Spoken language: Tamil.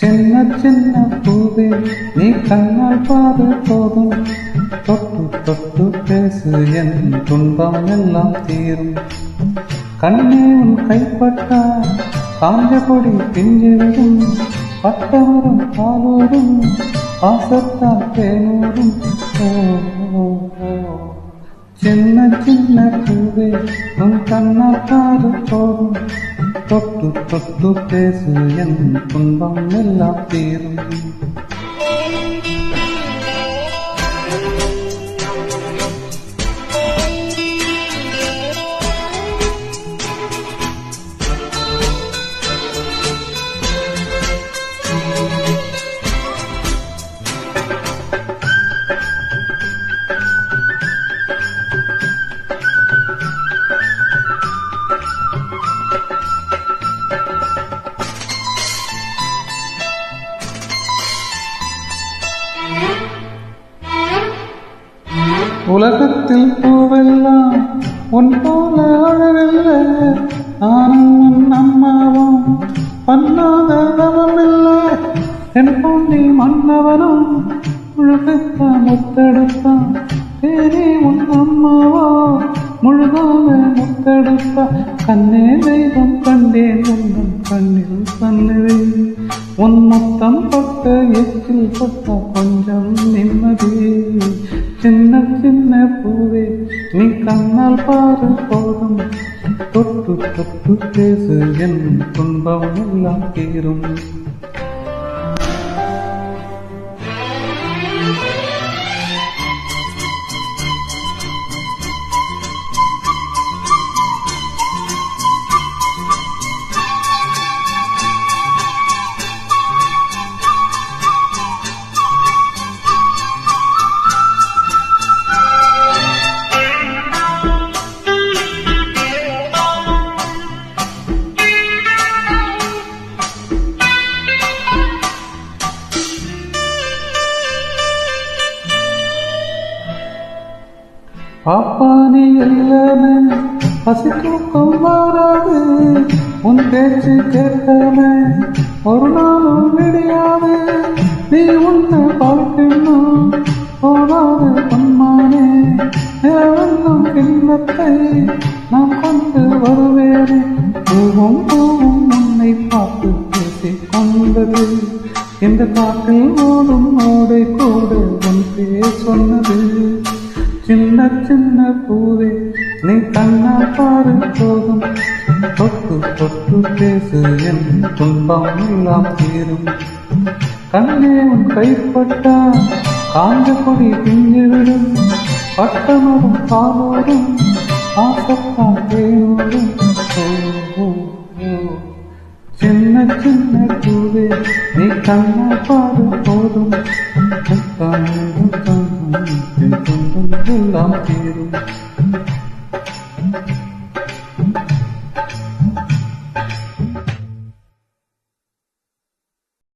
சின்ன சின்ன பூவே நீ கண்ணால் பாரு போதும், தொட்டு தொட்டு பேசு என் துன்பம் எல்லாம் தீரும். கண்ணே உன் கைப்பட்டா காஞ்ச கொடி பிஞ்சிடும், பட்டவரும் பாலூரும் பாசத்தால் தேனூரும். சின்ன சின்ன பூவே உன் கண்ணால் பாரு போதும், தொட்டு தொட்டு பேசு என் துன்பம் எல்லாம் தீரும். உலகத்தில் பூவெல்லாம் உன் போல அழகில்லை, நானும் உன் அம்மாவும் பண்ணாத தவமில்லை. என் பாண்டி மன்னவனும் முழுகத்த முத்தெடுத்தான், தேனே உன் அம்மாவோ முழுகாம முத்தெடுத்தா. கண்ணே தெய்வம் கண்டேன் உன் கண்ணில் கண்ணுவேன், உன் மொத்தம் பட்ட எச்சில் பட்ட கொஞ்சம் நிம்மதி. சின்ன சின்ன பூவே நீ கண்ணால் பாரு போதும், தொட்டு தொட்டு பேசு என் துன்பம் எல்லாம் தீரும். பாப்பா நீ எல்லாமே பசி தூக்கம் வராது, உன் பேச்சு கேட்காம ஒரு நாளும் விடியாது. நீ உன்னை பார்க்கணும் போதாது பொன்மானே, ஏவெல்லாம் கிண்ணத்தை நான் கொண்டு வருவேனே. பூவும் பூவும் உன்னை பார்த்து பேசிக் கொண்டது, இந்த காட்டில் ஓடும் ஓடை கூட உன் பேர் சொன்னது. சின்ன சின்ன பூவே நீ கண்ணால் பாரு போதும், தொட்டு தொட்டு பேசு என் துன்பம் எல்லாம் தீரும். கண்ணே உன் கைப்பட்டா காஞ்ச கொடி பிஞ்சுவிடும், பட்டமரும் பாலோடும் ஆசத்தான் தேனோடும். சின்ன சின்ன பூவே நீ கண்ணால் பாரு போதும், எல்லாம் தீரும்.